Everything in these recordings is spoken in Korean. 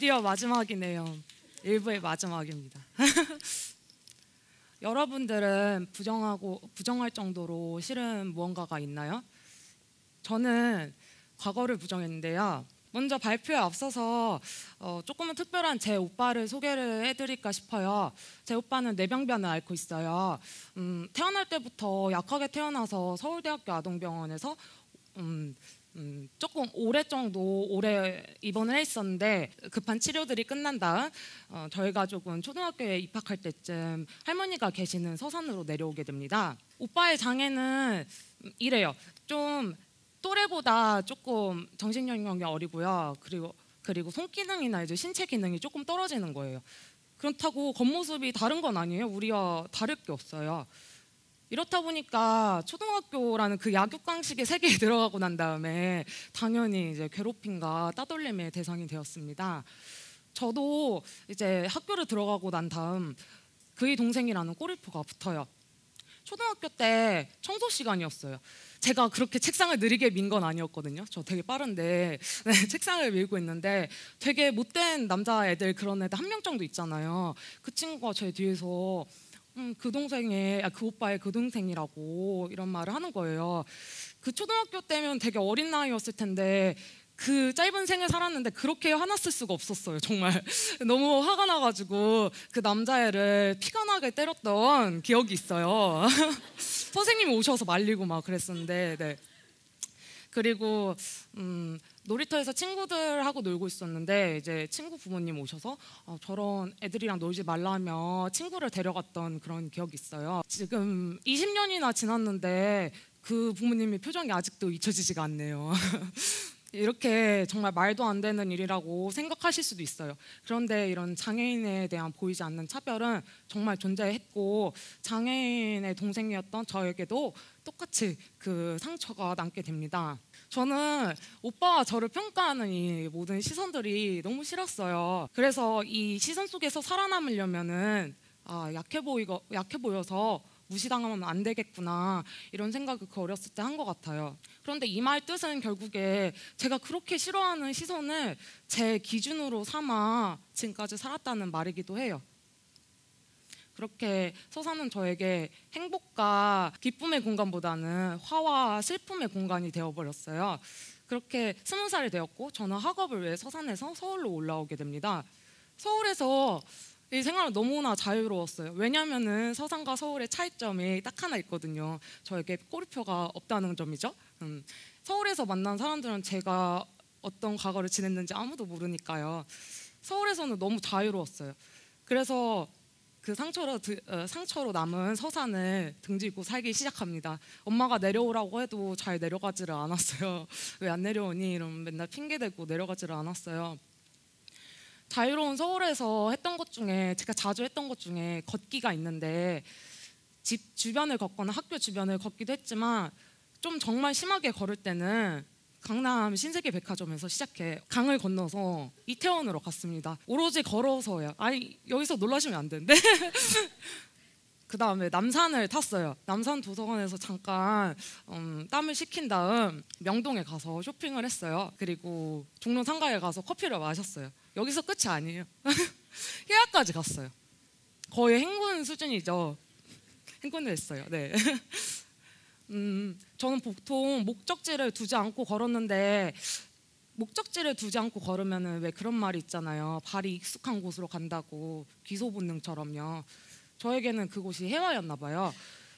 드디어 마지막이네요. 1부의 마지막입니다. 여러분들은 부정할 정도로 싫은 무언가가 있나요? 저는 과거를 부정했는데요. 먼저 발표에 앞서서 조금은 특별한 제 오빠를 소개를 해드릴까 싶어요. 제 오빠는 뇌병변을 앓고 있어요. 태어날 때부터 약하게 태어나서 서울대학교 아동병원에서 조금 오래 입원을 했었는데 급한 치료들이 끝난 다음 저희 가족은 초등학교에 입학할 때쯤 할머니가 계시는 서산으로 내려오게 됩니다. 오빠의 장애는 이래요. 좀 또래보다 조금 정신연령이 어리고요. 그리고 손기능이나 이제 신체 기능이 조금 떨어지는 거예요. 그렇다고 겉모습이 다른 건 아니에요. 우리와 다를 게 없어요. 이렇다 보니까 초등학교라는 그 약육강식의 세계에 들어가고 난 다음에 당연히 이제 괴롭힘과 따돌림의 대상이 되었습니다. 저도 이제 학교를 들어가고 난 다음 그의 동생이라는 꼬리표가 붙어요. 초등학교 때 청소 시간이었어요. 제가 그렇게 책상을 느리게 민 건 아니었거든요. 저 되게 빠른데 네, 책상을 밀고 있는데 되게 못된 남자애들 그런 애들 한 명 정도 있잖아요. 그 친구가 제 뒤에서 그 오빠의 그 동생이라고 이런 말을 하는 거예요. 그 초등학교 때면 되게 어린 나이였을 텐데 그 짧은 생을 살았는데 그렇게 화났을 수가 없었어요. 정말 너무 화가 나가지고 그 남자애를 피가 나게 때렸던 기억이 있어요. 선생님이 오셔서 말리고 막 그랬었는데 네. 그리고 놀이터에서 친구들하고 놀고 있었는데 이제 친구 부모님 오셔서 저런 애들이랑 놀지 말라며 친구를 데려갔던 그런 기억이 있어요. 지금 20년이나 지났는데 그 부모님의 표정이 아직도 잊혀지지가 않네요. 이렇게 정말 말도 안 되는 일이라고 생각하실 수도 있어요. 그런데 이런 장애인에 대한 보이지 않는 차별은 정말 존재했고 장애인의 동생이었던 저에게도 똑같이 그 상처가 남게 됩니다. 저는 오빠와 저를 평가하는 이 모든 시선들이 너무 싫었어요. 그래서 이 시선 속에서 살아남으려면은 약해 보여서 무시당하면 안 되겠구나 이런 생각을 그 어렸을 때 한 것 같아요. 그런데 이 말 뜻은 결국에 제가 그렇게 싫어하는 시선을 제 기준으로 삼아 지금까지 살았다는 말이기도 해요. 그렇게 서사는 저에게 행복과 기쁨의 공간보다는 화와 슬픔의 공간이 되어버렸어요. 그렇게 20살이 되었고 저는 학업을 위해 서산에서 서울로 올라오게 됩니다. 서울에서 이 생활은 너무나 자유로웠어요. 왜냐하면 서산과 서울의 차이점이 딱 하나 있거든요. 저에게 꼬리표가 없다는 점이죠. 서울에서 만난 사람들은 제가 어떤 과거를 지냈는지 아무도 모르니까요. 서울에서는 너무 자유로웠어요. 그래서 그 상처로 남은 서산을 등지고 살기 시작합니다. 엄마가 내려오라고 해도 잘 내려가지를 않았어요. 왜 안 내려오니? 이러면 맨날 핑계대고 내려가지를 않았어요. 자유로운 서울에서 했던 것 중에 제가 자주 했던 것 중에 걷기가 있는데 집 주변을 걷거나 학교 주변을 걷기도 했지만 좀 정말 심하게 걸을 때는 강남 신세계백화점에서 시작해 강을 건너서 이태원으로 갔습니다. 오로지 걸어서요. 아니 여기서 놀라시면 안 되는데 그 다음에 남산을 탔어요. 남산 도서관에서 잠깐 땀을 식힌 다음 명동에 가서 쇼핑을 했어요. 그리고 종로 상가에 가서 커피를 마셨어요. 여기서 끝이 아니에요. 해외까지 갔어요. 거의 행군 수준이죠. 행군을 했어요. 네. 저는 보통 목적지를 두지 않고 걸었는데 목적지를 두지 않고 걸으면 왜 그런 말이 있잖아요. 발이 익숙한 곳으로 간다고 귀소 본능처럼요. 저에게는 그곳이 해화였나 봐요.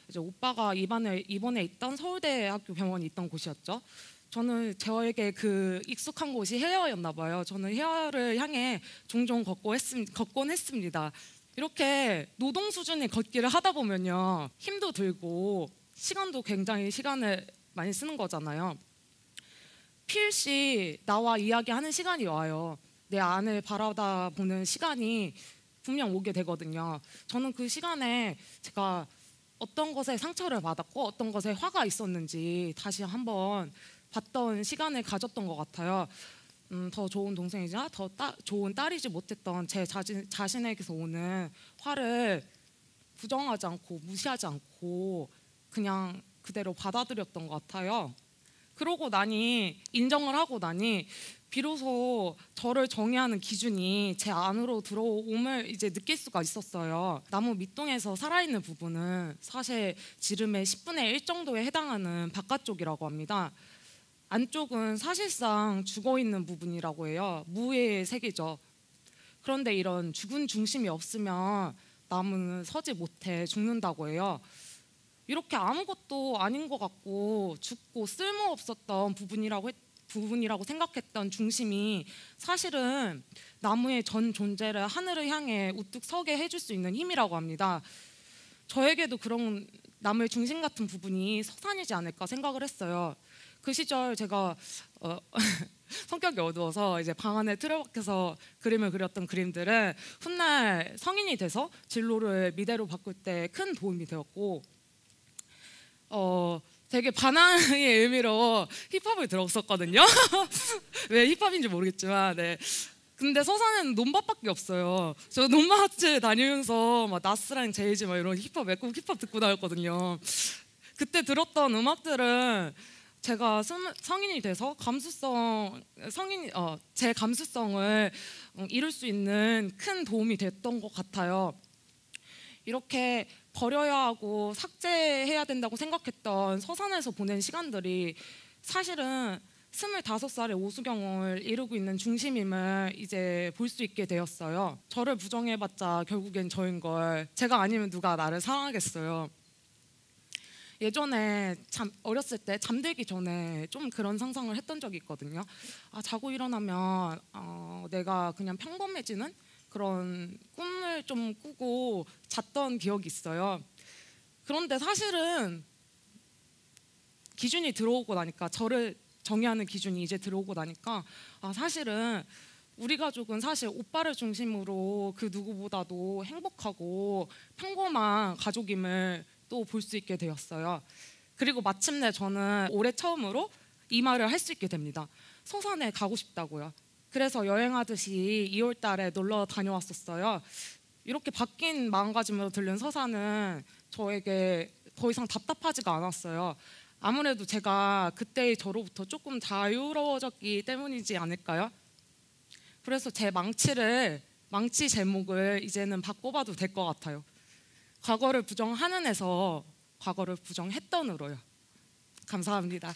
이제 오빠가 입원해 있던 서울대학교 병원이 있던 곳이었죠. 저는 저에게 그 익숙한 곳이 해화였나 봐요. 저는 해화를 향해 종종 걷곤 했습니다. 이렇게 노동 수준의 걷기를 하다 보면요. 힘도 들고 시간도 굉장히 시간을 많이 쓰는 거잖아요. 필시 나와 이야기하는 시간이 와요. 내 안을 바라보는 시간이 분명 오게 되거든요. 저는 그 시간에 제가 어떤 것에 상처를 받았고 어떤 것에 화가 있었는지 다시 한번 봤던 시간을 가졌던 것 같아요. 더 좋은 동생이자 더 좋은 딸이지 못했던 제 자신에게서 오는 화를 부정하지 않고 무시하지 않고 그냥 그대로 받아들였던 것 같아요. 그러고 나니 인정을 하고 나니 비로소 저를 정의하는 기준이 제 안으로 들어옴을 이제 느낄 수가 있었어요. 나무 밑동에서 살아있는 부분은 사실 지름의 10분의 1 정도에 해당하는 바깥쪽이라고 합니다. 안쪽은 사실상 죽어있는 부분이라고 해요. 무의 세계죠. 그런데 이런 죽은 중심이 없으면 나무는 서지 못해 죽는다고 해요. 이렇게 아무것도 아닌 것 같고 죽고 쓸모없었던 부분이라고 생각했던 중심이 사실은 나무의 전 존재를 하늘을 향해 우뚝 서게 해줄 수 있는 힘이라고 합니다. 저에게도 그런 나무의 중심 같은 부분이 서산이지 않을까 생각을 했어요. 그 시절 제가 성격이 어두워서 이제 방 안에 틀어박혀서 그림을 그렸던 그림들은 훗날 성인이 돼서 진로를 미대로 바꿀 때 큰 도움이 되었고, 되게 반항의 의미로 힙합을 들었었거든요. 왜 힙합인지 모르겠지만, 네. 근데 서산에는 논밭밖에 없어요. 저 논밭을 다니면서 막 나스랑 제이지 막 이런 힙합 외국 힙합 듣고 다녔거든요. 그때 들었던 음악들은 제가 성인이 돼서 제 감수성을 이룰 수 있는 큰 도움이 됐던 것 같아요. 이렇게 버려야 하고 삭제해야 된다고 생각했던 서산에서 보낸 시간들이 사실은 25살의 오수경을 이루고 있는 중심임을 이제 볼 수 있게 되었어요. 저를 부정해봤자 결국엔 저인 걸, 제가 아니면 누가 나를 사랑하겠어요. 예전에 어렸을 때 잠들기 전에 좀 그런 상상을 했던 적이 있거든요. 자고 일어나면 내가 그냥 평범해지는 그런 꿈을 좀 꾸고 잤던 기억이 있어요. 그런데 사실은 기준이 들어오고 나니까, 저를 정의하는 기준이 이제 들어오고 나니까 사실은 우리 가족은 사실 오빠를 중심으로 그 누구보다도 행복하고 평범한 가족임을 또 볼 수 있게 되었어요. 그리고 마침내 저는 올해 처음으로 이 말을 할 수 있게 됩니다. 서산에 가고 싶다고요. 그래서 여행하듯이 2월 달에 놀러 다녀왔었어요. 이렇게 바뀐 마음가짐으로 들른 서산은 저에게 더 이상 답답하지가 않았어요. 아무래도 제가 그때의 저로부터 조금 자유로워졌기 때문이지 않을까요? 그래서 제 망치 제목을 이제는 바꿔봐도 될 것 같아요. 과거를 부정하는 에서 과거를 부정했던으로요. 감사합니다.